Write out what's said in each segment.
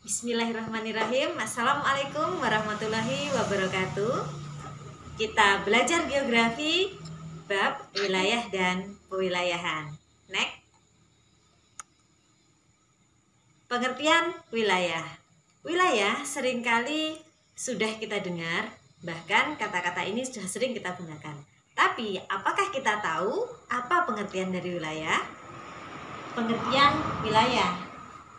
Bismillahirrahmanirrahim. Assalamualaikum warahmatullahi wabarakatuh. Kita belajar geografi bab wilayah dan pewilayahan. Next. Pengertian wilayah. Wilayah seringkali sudah kita dengar, bahkan kata-kata ini sudah sering kita gunakan. Tapi apakah kita tahu apa pengertian dari wilayah? Pengertian wilayah.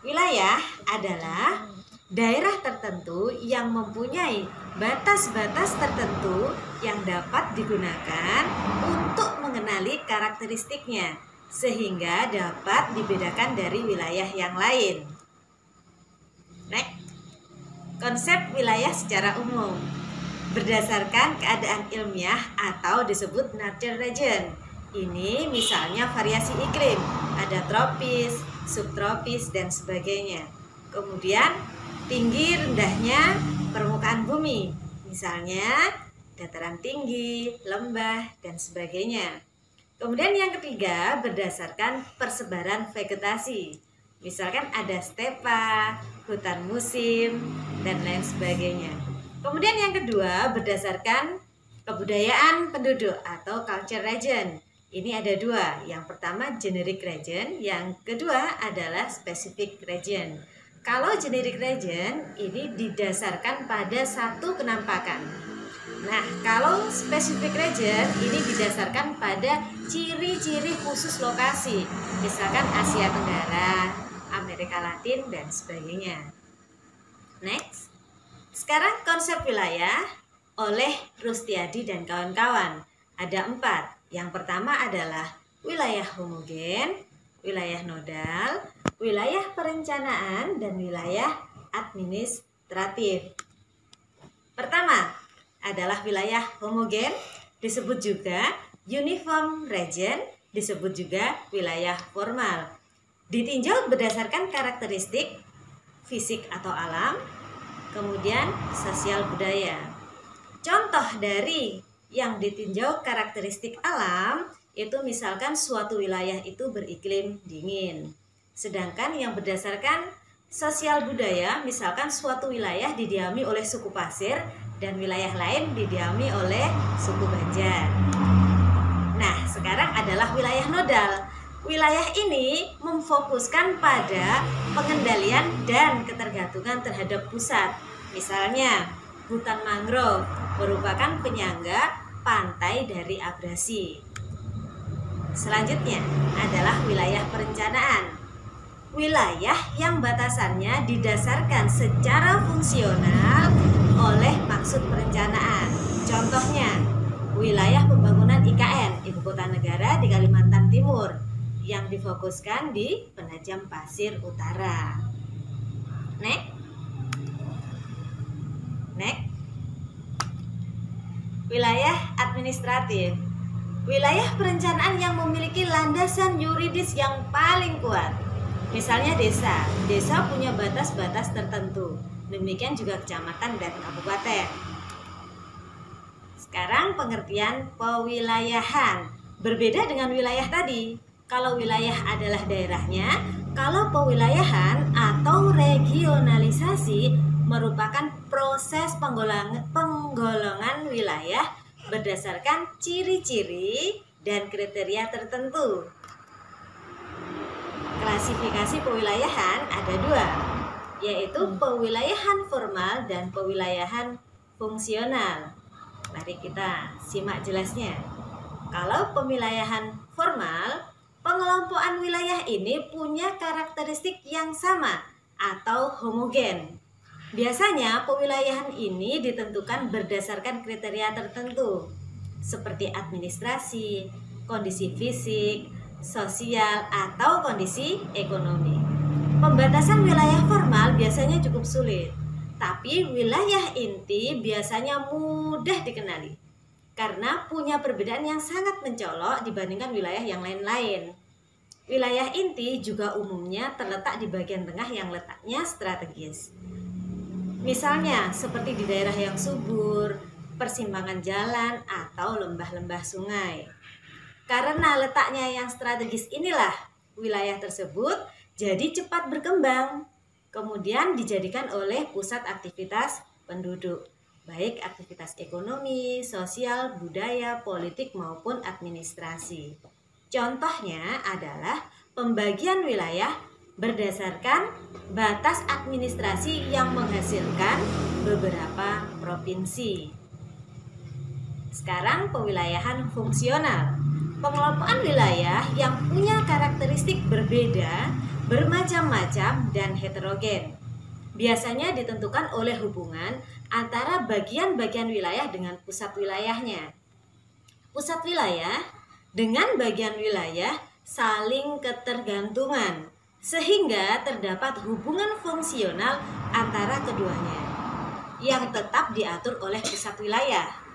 Wilayah adalah daerah tertentu yang mempunyai batas-batas tertentu yang dapat digunakan untuk mengenali karakteristiknya, sehingga dapat dibedakan dari wilayah yang lain. Next. Konsep wilayah secara umum berdasarkan keadaan ilmiah atau disebut nature region. Ini misalnya variasi iklim, ada tropis, subtropis, dan sebagainya. Kemudian tinggi rendahnya permukaan bumi, misalnya dataran tinggi, lembah, dan sebagainya. Kemudian yang ketiga berdasarkan persebaran vegetasi, misalkan ada stepa, hutan musim, dan lain sebagainya. Kemudian yang kedua berdasarkan kebudayaan penduduk atau culture region. Ini ada dua, yang pertama generic region, yang kedua adalah specific region. Kalau generic region ini didasarkan pada satu kenampakan. Nah, kalau specific region ini didasarkan pada ciri-ciri khusus lokasi, misalkan Asia Tenggara, Amerika Latin, dan sebagainya. Next. Sekarang konsep wilayah oleh Rustiadi dan kawan-kawan. Ada 4. Yang pertama adalah wilayah homogen, wilayah nodal, wilayah perencanaan, dan wilayah administratif. Pertama adalah wilayah homogen, disebut juga uniform region, disebut juga wilayah formal. Ditinjau berdasarkan karakteristik fisik atau alam, kemudian sosial budaya. Contoh dari yang ditinjau karakteristik alam itu misalkan suatu wilayah itu beriklim dingin. Sedangkan yang berdasarkan sosial budaya, misalkan suatu wilayah didiami oleh suku pasir dan wilayah lain didiami oleh suku Banjar. Nah, sekarang adalah wilayah nodal. Wilayah ini memfokuskan pada pengendalian dan ketergantungan terhadap pusat. Misalnya, hutan mangrove merupakan penyangga pantai dari abrasi. Selanjutnya adalah wilayah perencanaan. Wilayah yang batasannya didasarkan secara fungsional oleh maksud perencanaan. Contohnya, wilayah pembangunan IKN, Ibu Kota Negara di Kalimantan Timur, yang difokuskan di Penajam Pasir Utara. Next. Wilayah administratif. Wilayah perencanaan yang memiliki landasan yuridis yang paling kuat. Misalnya desa. Desa punya batas-batas tertentu. Demikian juga kecamatan dan kabupaten. Sekarang pengertian pewilayahan. Berbeda dengan wilayah tadi. Kalau wilayah adalah daerahnya, kalau pewilayahan atau regionalisasi merupakan proses penggolongan wilayah berdasarkan ciri-ciri dan kriteria tertentu. Klasifikasi pewilayahan ada 2, yaitu pewilayahan formal dan pewilayahan fungsional. Mari kita simak jelasnya. Kalau pewilayahan formal, pengelompokan wilayah ini punya karakteristik yang sama atau homogen. Biasanya pewilayahan ini ditentukan berdasarkan kriteria tertentu seperti administrasi, kondisi fisik, sosial, atau kondisi ekonomi. Pembatasan wilayah formal biasanya cukup sulit, tapi wilayah inti biasanya mudah dikenali karena punya perbedaan yang sangat mencolok dibandingkan wilayah yang lain-lain. Wilayah inti juga umumnya terletak di bagian tengah yang letaknya strategis. Misalnya seperti di daerah yang subur, persimpangan jalan, atau lembah-lembah sungai. Karena letaknya yang strategis inilah, wilayah tersebut jadi cepat berkembang. kemudian dijadikan oleh pusat aktivitas penduduk, baik aktivitas ekonomi, sosial, budaya, politik maupun administrasi. Contohnya adalah pembagian wilayah berdasarkan batas administrasi yang menghasilkan beberapa provinsi. Sekarang pewilayahan fungsional. Pengelompokan wilayah yang punya karakteristik berbeda, bermacam-macam, dan heterogen. Biasanya ditentukan oleh hubungan antara bagian-bagian wilayah dengan pusat wilayahnya. Pusat wilayah dengan bagian wilayah saling ketergantungan, sehingga terdapat hubungan fungsional antara keduanya yang tetap diatur oleh pusat wilayah.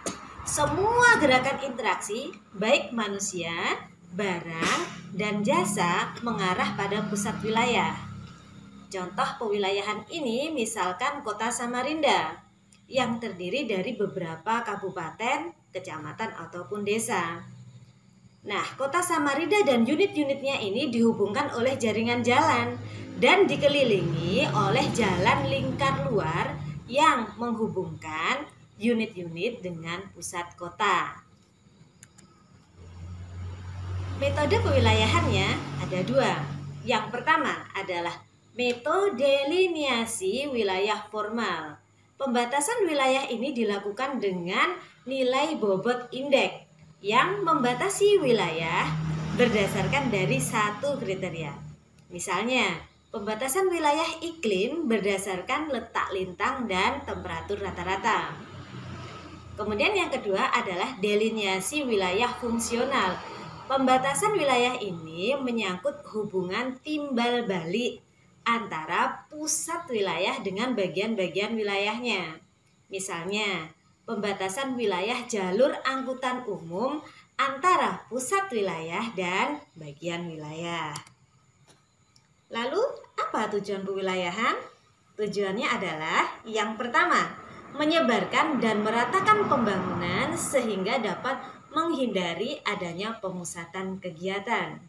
Semua gerakan interaksi, baik manusia, barang, dan jasa mengarah pada pusat wilayah. Contoh pewilayahan ini misalkan Kota Samarinda yang terdiri dari beberapa kabupaten, kecamatan, ataupun desa. Nah, Kota Samarinda dan unit-unitnya ini dihubungkan oleh jaringan jalan dan dikelilingi oleh jalan lingkar luar yang menghubungkan unit-unit dengan pusat kota. Metode pewilayahannya ada dua. Yang pertama adalah metode delineasi wilayah formal. Pembatasan wilayah ini dilakukan dengan nilai bobot indeks yang membatasi wilayah berdasarkan dari satu kriteria. Misalnya, pembatasan wilayah iklim berdasarkan letak lintang dan temperatur rata-rata. Kemudian yang kedua adalah delineasi wilayah fungsional. Pembatasan wilayah ini menyangkut hubungan timbal balik antara pusat wilayah dengan bagian-bagian wilayahnya. Misalnya, pembatasan wilayah jalur angkutan umum antara pusat wilayah dan bagian wilayah. Lalu, apa tujuan pewilayahan? Tujuannya adalah yang pertama, menyebarkan dan meratakan pembangunan sehingga dapat menghindari adanya pemusatan kegiatan.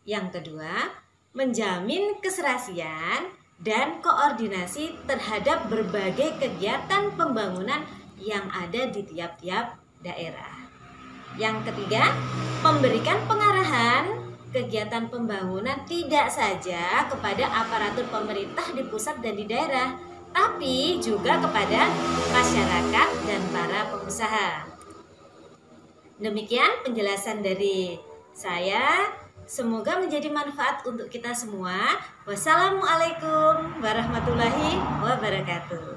Yang kedua, menjamin keserasian dan koordinasi terhadap berbagai kegiatan pembangunan yang ada di tiap-tiap daerah. Yang ketiga, memberikan pengarahan kegiatan pembangunan tidak saja kepada aparatur pemerintah di pusat dan di daerah, tapi juga kepada masyarakat dan para pengusaha. Demikian penjelasan dari saya. Semoga menjadi manfaat untuk kita semua. Wassalamualaikum warahmatullahi wabarakatuh.